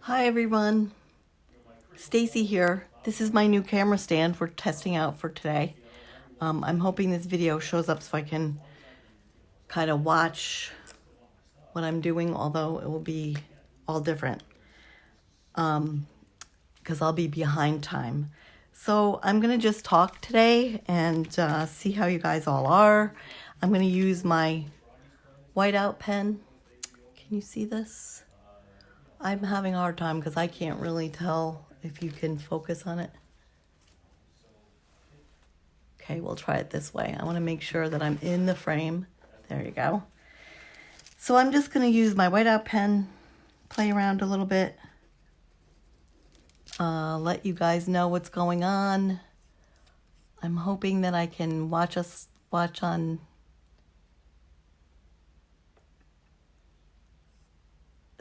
Hi everyone, Stacy here. This is my new camera stand we're testing out for today. I'm hoping this video shows up so I can kind of watch what I'm doing, although it will be all different because I'll be behind time. So I'm going to just talk today and see how you guys all are. I'm going to use my whiteout pen. Can you see this? I'm having a hard time because I can't really tell if you can focus on it. Okay, we'll try it this way. I want to make sure that I'm in the frame. There you go. So I'm just going to use my whiteout pen, play around a little bit, let you guys know what's going on. I'm hoping that I can watch on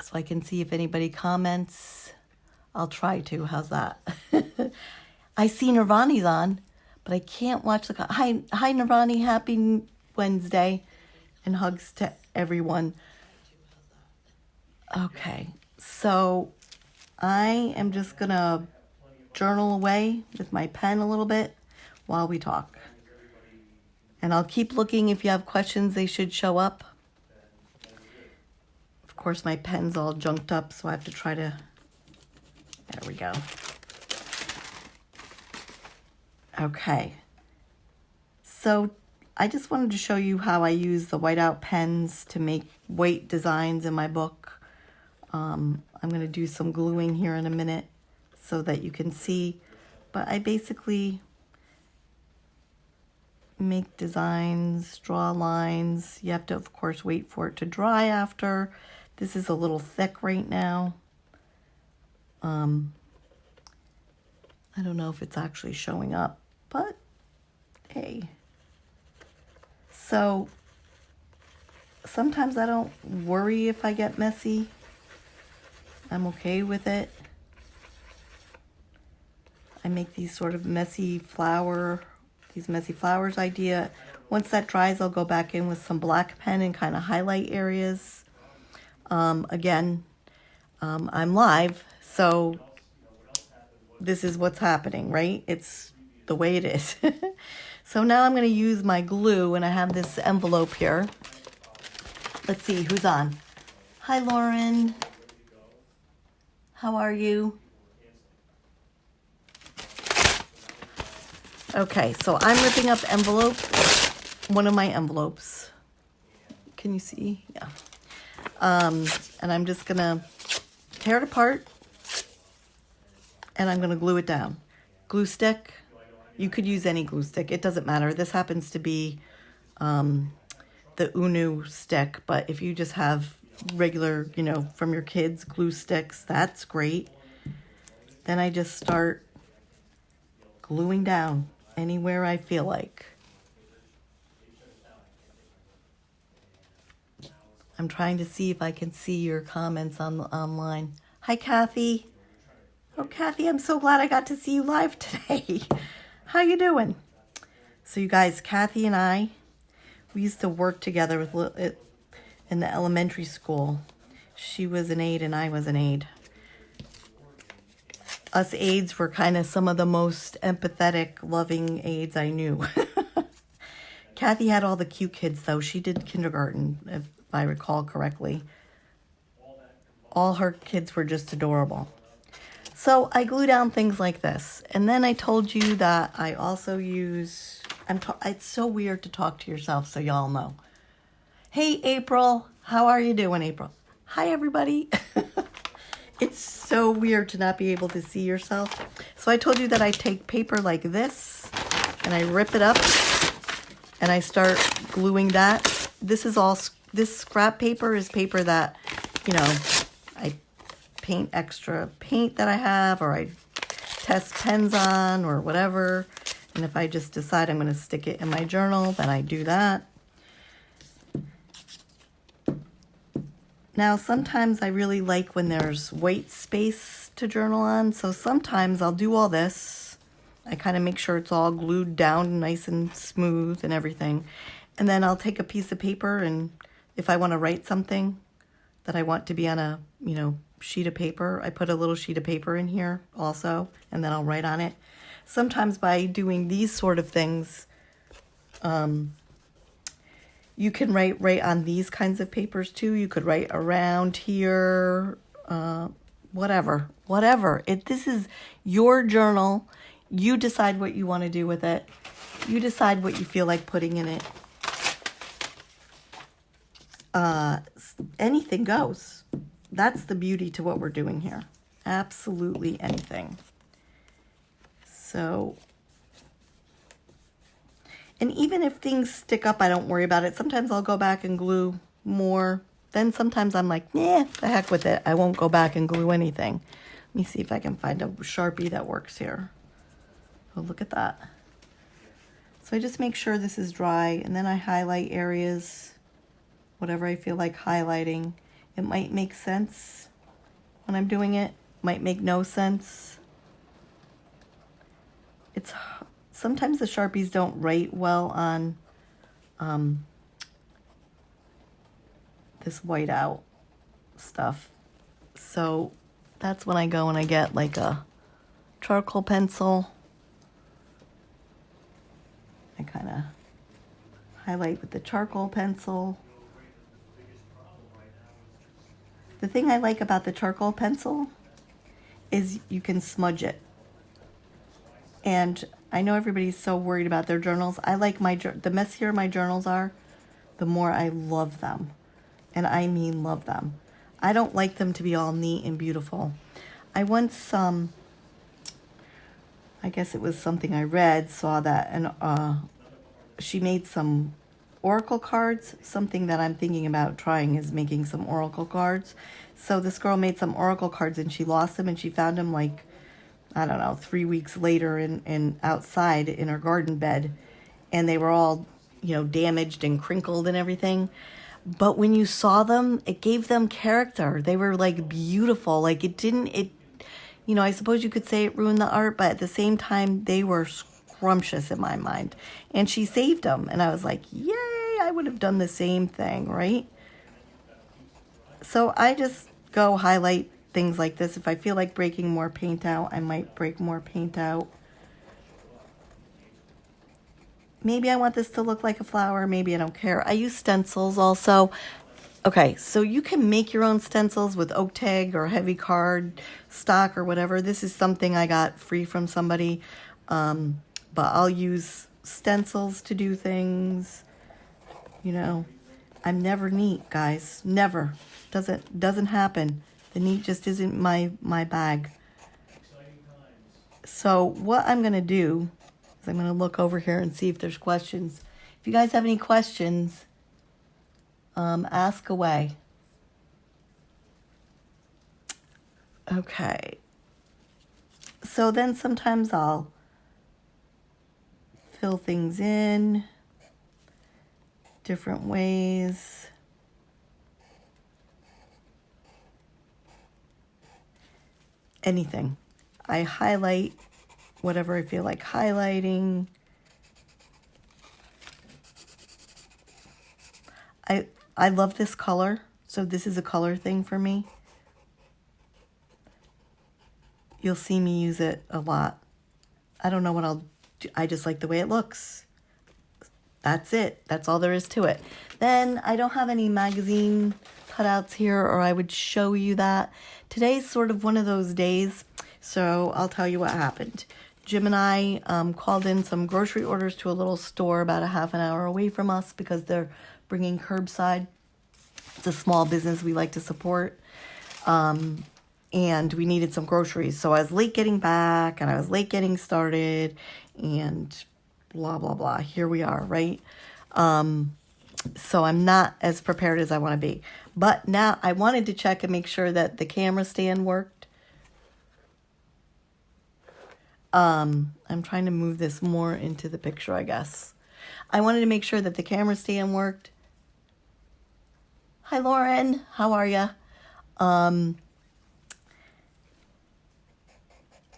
so I can see if anybody comments. I'll try to. How's that? I see Nirvani's on, but I can't watch the... Hi, Nirvani. Happy Wednesday. And hugs to everyone. Okay. So I am just going to journal away with my pen a little bit while we talk. And I'll keep looking. If you have questions, they should show up. Of course, my pen's all junked up, so I have to try to... There we go. Okay. So I just wanted to show you how I use the whiteout pens to make weight designs in my book. I'm going to do some gluing here in a minute so that you can see. But I basically make designs, draw lines. You have to, of course, wait for it to dry after. This is a little thick right now. I don't know if it's actually showing up, but hey. So sometimes I don't worry if I get messy. I'm okay with it. I make these sort of messy flowers idea. Once that dries, I'll go back in with some black pen and kind of highlight areas. Again, I'm live, so this is what's happening, right? It's the way it is. So now I'm going to use my glue, and I have this envelope here. Let's see who's on. Hi, Lauren. How are you? Okay, so I'm ripping up one of my envelopes. Can you see? Yeah. And I'm just going to tear it apart, and I'm going to glue it down. Glue stick. You could use any glue stick. It doesn't matter. This happens to be the Unu stick, but if you just have regular, from your kids' glue sticks, that's great. Then I just start gluing down anywhere I feel like. I'm trying to see if I can see your comments online. Hi, Kathy. Oh, Kathy, I'm so glad I got to see you live today. How you doing? So you guys, Kathy and I, we used to work together in the elementary school. She was an aide and I was an aide. Us aides were kind of some of the most empathetic, loving aides I knew. Kathy had all the cute kids, though. She did kindergarten, if I recall correctly. All her kids were just adorable. So I glue down things like this. And then I told you that I also use... it's so weird to talk to yourself, so y'all know. Hey, April. How are you doing, April? Hi, everybody. It's so weird to not be able to see yourself. So I told you that I take paper like this, and I rip it up, and I start gluing that. This scrap paper is paper that, I paint extra paint that I have, or I test pens on, or whatever. And if I just decide I'm going to stick it in my journal, then I do that. Now, sometimes I really like when there's white space to journal on. So sometimes I'll do all this. I kind of make sure it's all glued down nice and smooth and everything. And then I'll take a piece of paper, and if I want to write something that I want to be on a, sheet of paper. I put a little sheet of paper in here also, and then I'll write on it. Sometimes by doing these sort of things, you can write on these kinds of papers too. You could write around here, whatever. This is your journal. You decide what you want to do with it. You decide what you feel like putting in it. Anything goes. That's the beauty to what we're doing here. Absolutely anything. So, and even if things stick up, I don't worry about it. Sometimes I'll go back and glue more. Then sometimes I'm like, nah, the heck with it. I won't go back and glue anything. Let me see if I can find a Sharpie that works here. Oh, look at that. So I just make sure this is dry, and then I highlight areas, whatever I feel like highlighting. It might make sense when I'm doing it. Might make no sense. It's sometimes the Sharpies don't write well on this whiteout stuff. So that's when I go and I get like a charcoal pencil. I kind of highlight with the charcoal pencil. The thing I like about the charcoal pencil is you can smudge it. And I know everybody's so worried about their journals. I like the messier my journals are, the more I love them. And I mean love them. I don't like them to be all neat and beautiful. I once, I guess it was something I read, saw that, and she made some oracle cards. Something that I'm thinking about trying is making some oracle cards. So this girl made some oracle cards and she lost them, and she found them like, I don't know, 3 weeks later in outside in her garden bed. And they were all, damaged and crinkled and everything. But when you saw them, it gave them character. They were like beautiful. Like I suppose you could say it ruined the art, but at the same time, they were scrumptious in my mind. And she saved them. And I was like, yay, I would have done the same thing, right? So I just go highlight things like this. If I feel like breaking more paint out, I might break more paint out. Maybe I want this to look like a flower. Maybe I don't care. I use stencils also. Okay, so you can make your own stencils with oak tag or heavy card stock or whatever. This is something I got free from somebody. But I'll use stencils to do things. I'm never neat, guys. Never. Doesn't happen. The neat just isn't my bag. So what I'm going to do is I'm going to look over here and see if there's questions. If you guys have any questions, ask away. Okay. So then sometimes I'll fill things in different ways. Anything. I highlight whatever I feel like highlighting. I love this color, so this is a color thing for me. You'll see me use it a lot. I don't know what I'll do. I just like the way it looks. That's it. That's all there is to it. Then I don't have any magazine cutouts here, or I would show you that. Today's sort of one of those days, so I'll tell you what happened. Jim and I called in some grocery orders to a little store about a half an hour away from us because they're bringing curbside. It's a small business we like to support. And we needed some groceries. So I was late getting back and I was late getting started and blah, blah, blah. Here we are, right? So I'm not as prepared as I want to be. But now I wanted to check and make sure that the camera stand worked. I'm trying to move this more into the picture, I guess. I wanted to make sure that the camera stand worked. Hi, Lauren. How are ya?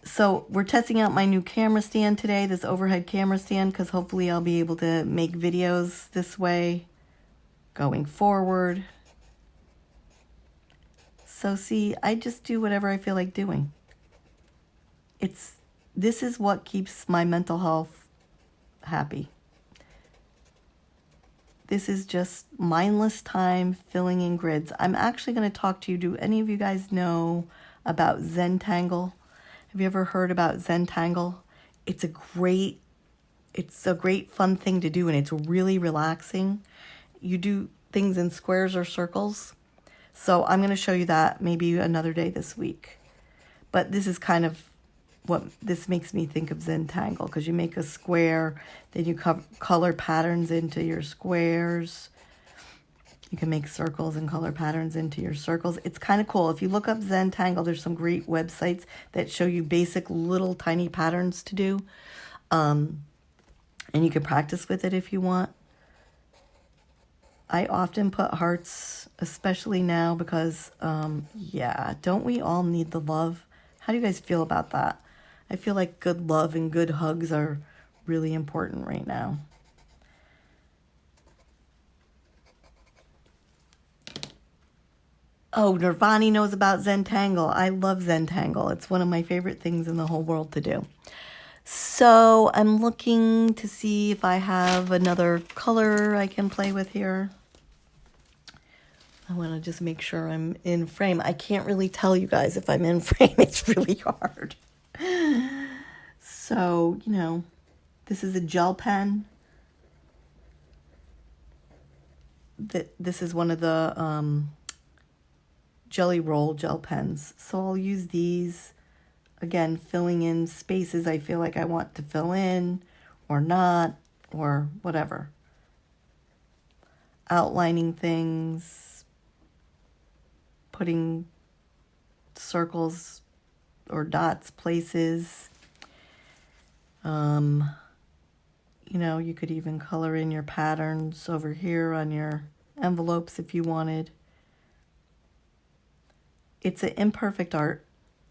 So we're testing out my new camera stand today, this overhead camera stand, because hopefully I'll be able to make videos this way going forward. So see, I just do whatever I feel like doing. This is what keeps my mental health happy. This is just mindless time filling in grids. I'm actually going to talk to you. Do any of you guys know about Zentangle? Have you ever heard about Zentangle? It's a great fun thing to do, and it's really relaxing. You do things in squares or circles. So I'm going to show you that maybe another day this week. But this is kind of what this makes me think of Zentangle, because you make a square, then you color patterns into your squares. You can make circles and color patterns into your circles. It's kind of cool. If you look up Zentangle, there's some great websites that show you basic little tiny patterns to do. And you can practice with it if you want. I often put hearts, especially now, because, yeah, don't we all need the love? How do you guys feel about that? I feel like good love and good hugs are really important right now. Oh, Nirvani knows about Zentangle. I love Zentangle. It's one of my favorite things in the whole world to do. So I'm looking to see if I have another color I can play with here. I want to just make sure I'm in frame. I can't really tell you guys if I'm in frame. It's really hard. So, you know, this is a gel pen. This is one of the Jelly Roll gel pens. So I'll use these, again, filling in spaces I feel like I want to fill in or not, or whatever. Outlining things, putting circles or dots places. You know, you could even color in your patterns over here on your envelopes if you wanted. It's an imperfect art.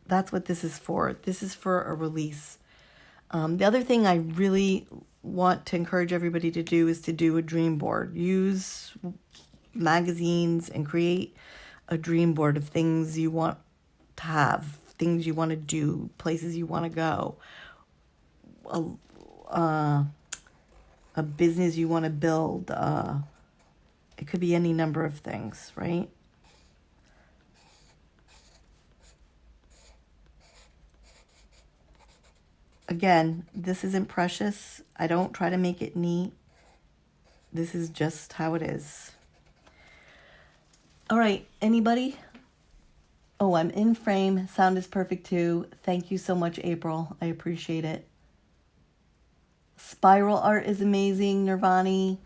That's what this is for. This is for a release. The other thing I really want to encourage everybody to do is to do a dream board. Use magazines and create a dream board of things you want to have, things you want to do, places you want to go, a business you want to build. It could be any number of things, right? Again, this isn't precious. I don't try to make it neat. This is just how it is. All right, anybody? Oh, I'm in frame. Sound is perfect too. Thank you so much, April. I appreciate it. Spiral art is amazing, Nirvani.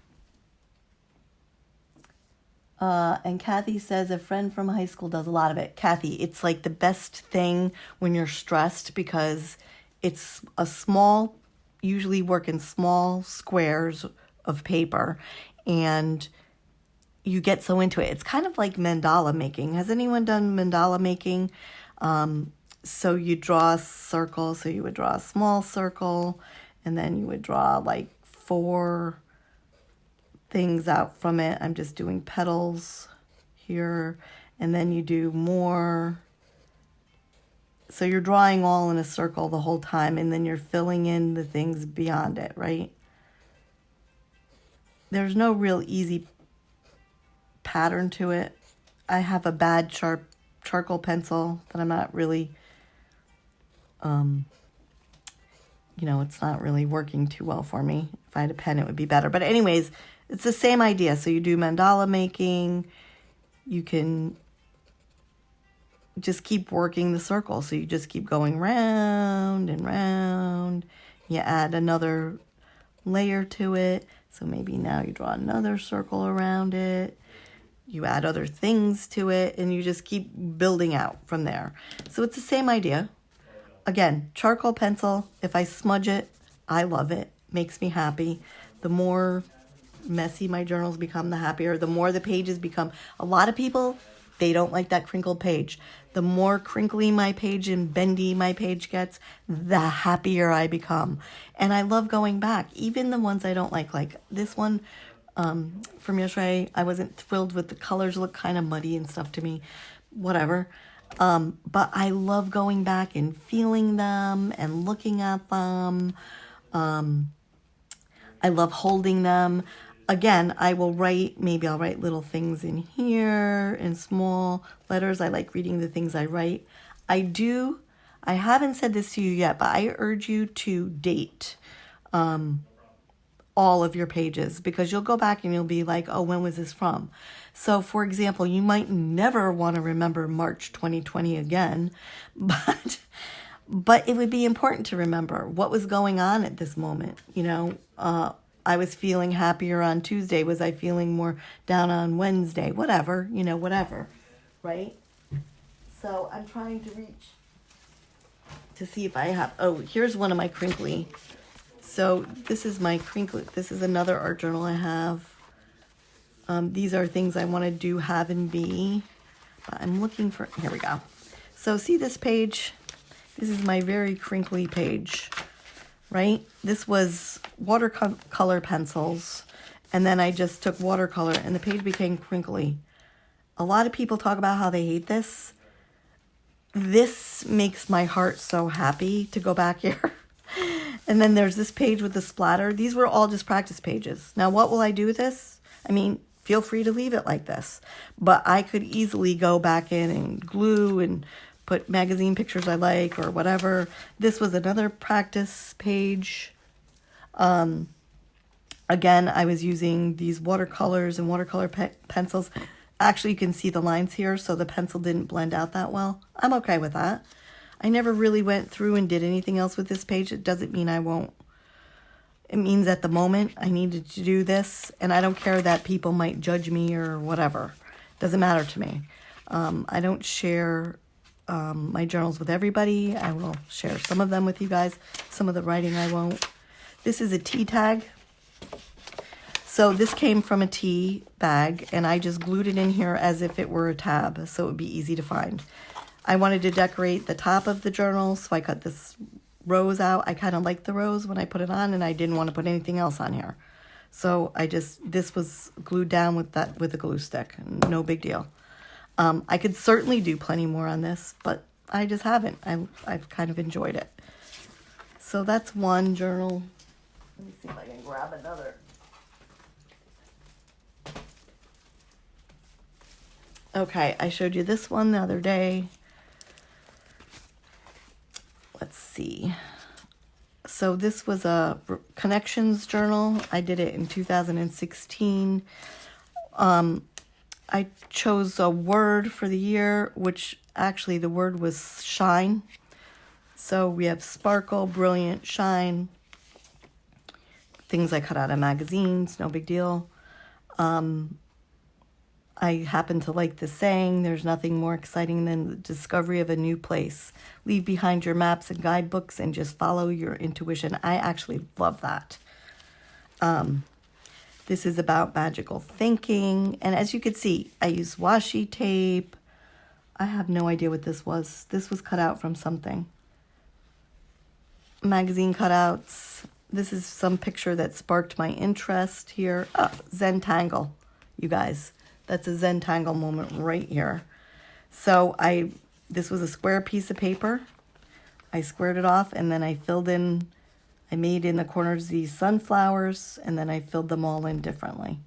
And Kathy says a friend from high school does a lot of it. Kathy, it's like the best thing when you're stressed, because it's a small, usually work in small squares of paper, and you get so into it. It's kind of like mandala making. Has anyone done mandala making? So you draw a circle, so you would draw a small circle, and then you would draw like 4 things out from it. I'm just doing petals here, and then you do more. So you're drawing all in a circle the whole time, and then you're filling in the things beyond it, right? There's no real easy pattern to it. I have a bad charcoal pencil that I'm not really, you know, it's not really working too well for me. If I had a pen, it would be better. But anyways, it's the same idea. So you do mandala making. You can just keep working the circle. So you just keep going round and round. You add another layer to it. So maybe now you draw another circle around it. You add other things to it, and you just keep building out from there. So it's the same idea. Again, charcoal pencil, if I smudge it, I love it. Makes me happy. The more messy my journals become, the happier. The more the pages become. A lot of people, they don't like that crinkled page. The more crinkly my page and bendy my page gets, the happier I become. And I love going back. Even the ones I don't like this one from yesterday, I wasn't thrilled with the colors, look kind of muddy and stuff to me. whatever. But I love going back and feeling them and looking at them. I love holding them. Again, I will write, maybe I'll write little things in here in small letters. I like reading the things I write. I haven't said this to you yet, but I urge you to date all of your pages, because you'll go back and you'll be like, oh, when was this from? So for example, you might never want to remember March 2020 again, but it would be important to remember what was going on at this moment. I was feeling happier on Tuesday. Was I feeling more down on Wednesday? Whatever, whatever, right? So I'm trying to reach to see if I have, oh, here's one of my crinkly. So this is my crinkly, this is another art journal I have. These are things I want to do, have, and be. But I'm looking for, here we go. So see this page? This is my very crinkly page, right? This was watercolor pencils, and then I just took watercolor, and the page became crinkly. A lot of people talk about how they hate this. This makes my heart so happy to go back here. And then there's this page with the splatter. These were all just practice pages. Now, what will I do with this? I mean, feel free to leave it like this. But I could easily go back in and glue and put magazine pictures I like or whatever. This was another practice page. Again, I was using these watercolors and watercolor pencils. Actually, you can see the lines here, so the pencil didn't blend out that well. I'm okay with that. I never really went through and did anything else with this page. It doesn't mean I won't. It means at the moment I needed to do this, and I don't care that people might judge me or whatever. Doesn't matter to me. I don't share my journals with everybody. I will share some of them with you guys. Some of the writing I won't. This is a tea tag. So this came from a tea bag, and I just glued it in here as if it were a tab, so it would be easy to find. I wanted to decorate the top of the journal, so I cut this rose out. I kind of liked the rose when I put it on, and I didn't want to put anything else on here. So this was glued down with a glue stick. No big deal. I could certainly do plenty more on this, but I just haven't. I've kind of enjoyed it. So that's one journal. Let me see if I can grab another. Okay, I showed you this one the other day. Let's see. So this was a connections journal. I did it in 2016. I chose a word for the year, which actually the word was shine. So we have sparkle, brilliant, shine. Things I cut out of magazines, no big deal. I happen to like the saying, there's nothing more exciting than the discovery of a new place. Leave behind your maps and guidebooks and just follow your intuition. I actually love that. This is about magical thinking. And as you can see, I use washi tape. I have no idea what this was. This was cut out from something. Magazine cutouts. This is some picture that sparked my interest here. Oh, Zentangle, you guys. That's a Zentangle moment right here. So this was a square piece of paper. I squared it off, and then I made in the corners these sunflowers, and then I filled them all in differently.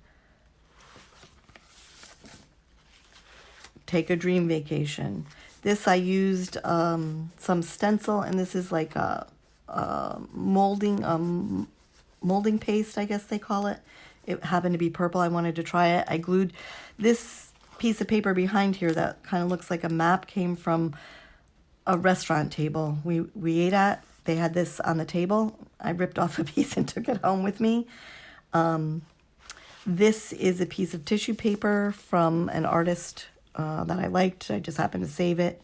Take a dream vacation. This I used some stencil, and this is like a molding paste, I guess they call it. It happened to be purple. I wanted to try it. I glued this piece of paper behind here that kind of looks like a map, came from a restaurant table we ate at. They had this on the table. I ripped off a piece and took it home with me. This is a piece of tissue paper from an artist that I liked. I just happened to save it.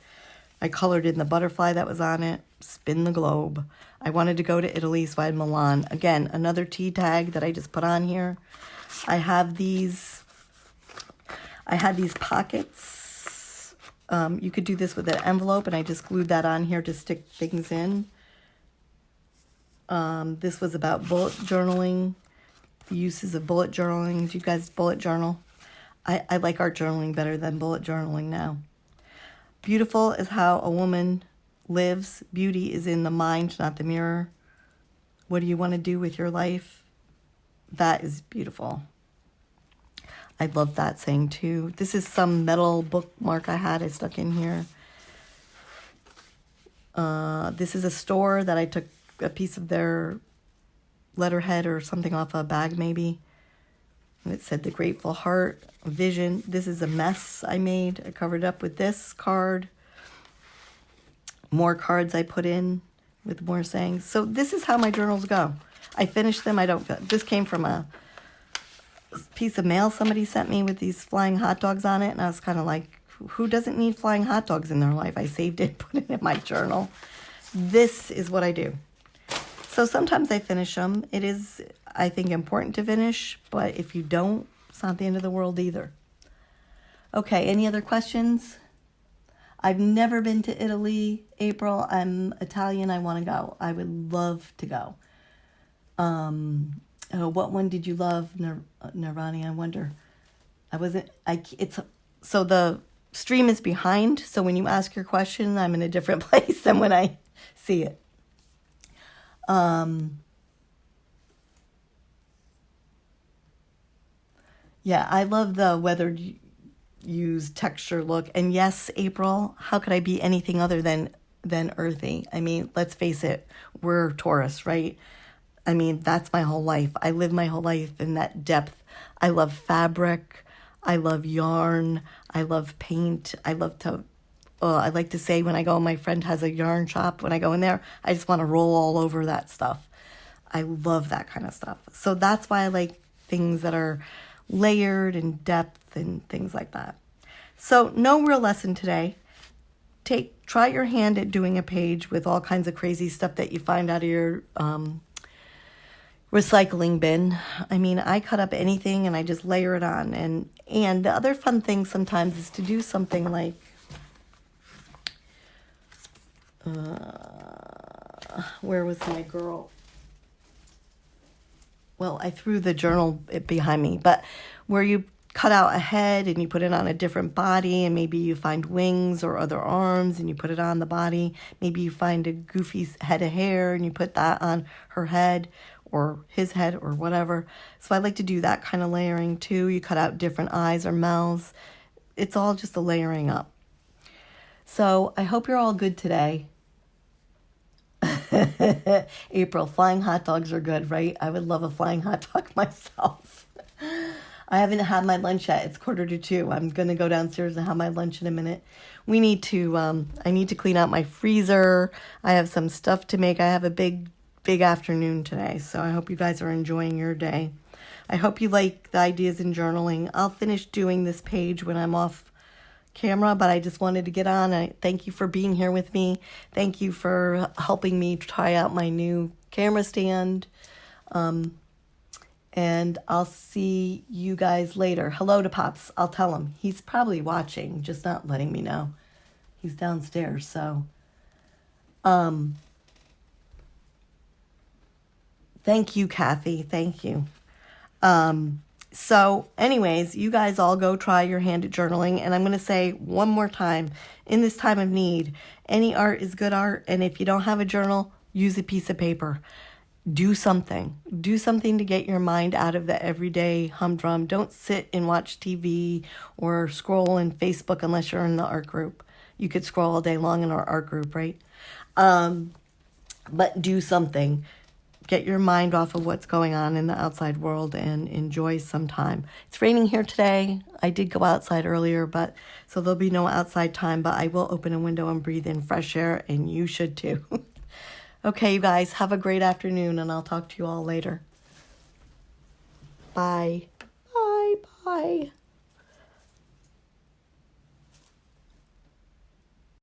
I colored in the butterfly that was on it. Spin the globe. I wanted to go to Italy, so I had Milan. Again, another tea tag that I just put on here. I had these pockets. You could do this with an envelope, and I just glued that on here to stick things in. This was about bullet journaling, the uses of bullet journaling. Do you guys bullet journal? I like art journaling better than bullet journaling now. Beautiful is how a woman lives. Beauty is in the mind, not the mirror. What do you want to do with your life? That is beautiful. I love that saying too. This is some metal bookmark I had. I stuck in here. This is a store that I took a piece of their letterhead or something off a bag maybe. And it said the Grateful Heart, Vision. This is a mess I made. I covered up with this card. More cards I put in with more sayings. So this is how my journals go. I finish them. I don't. This came from a piece of mail somebody sent me with these flying hot dogs on it. And I was kind of like, who doesn't need flying hot dogs in their life? I saved it, put it in my journal. This is what I do. So sometimes I finish them. It is, I think, important to finish, but if you don't, it's not the end of the world either. Okay, any other questions? I've never been to Italy, April. I'm Italian. I want to go. I would love to go. What one did you love, Nirvani? I wonder. So the stream is behind, so when you ask your question, I'm in a different place than when I see it. Yeah, I love the weathered used texture look. And yes, April, how could I be anything other than earthy? I mean, let's face it, we're Taurus, right? I mean, that's my whole life. I live my whole life in that depth. I love fabric. I love yarn. I love paint. I like to say when I go, my friend has a yarn shop. When I go in there, I just want to roll all over that stuff. I love that kind of stuff. So that's why I like things that are layered and depth and things like that. So no real lesson today. Try your hand at doing a page with all kinds of crazy stuff that you find out of your recycling bin. I mean, I cut up anything and I just layer it on. And the other fun thing sometimes is to do something like where was my girl? Well, I threw the journal behind me, but where you cut out a head and you put it on a different body, and maybe you find wings or other arms and you put it on the body. Maybe you find a goofy head of hair and you put that on her head or his head or whatever. So I like to do that kind of layering too. You cut out different eyes or mouths. It's all just a layering up. So I hope you're all good today. April, flying hot dogs are good, right? I would love a flying hot dog myself. I haven't had my lunch yet. It's 1:45. I'm going to go downstairs and have my lunch in a minute. I need to clean out my freezer. I have some stuff to make. I have a big afternoon today, so I hope you guys are enjoying your day. I hope you like the ideas in journaling. I'll finish doing this page when I'm off camera, but I just wanted to get on. I thank you for being here with me. Thank you for helping me try out my new camera stand. And I'll see you guys later. Hello to Pops. I'll tell him. He's probably watching, just not letting me know. He's downstairs, so. Thank you, Kathy. Thank you. So anyways, you guys all go try your hand at journaling. And I'm going to say one more time, in this time of need, any art is good art. And if you don't have a journal, use a piece of paper. Do something. Do something to get your mind out of the everyday humdrum. Don't sit and watch TV or scroll in Facebook unless you're in the art group. You could scroll all day long in our art group, right? But do something. Get your mind off of what's going on in the outside world and enjoy some time. It's raining here today. I did go outside earlier, so there'll be no outside time, but I will open a window and breathe in fresh air, and you should too. Okay, you guys, have a great afternoon, and I'll talk to you all later. Bye. Bye. Bye.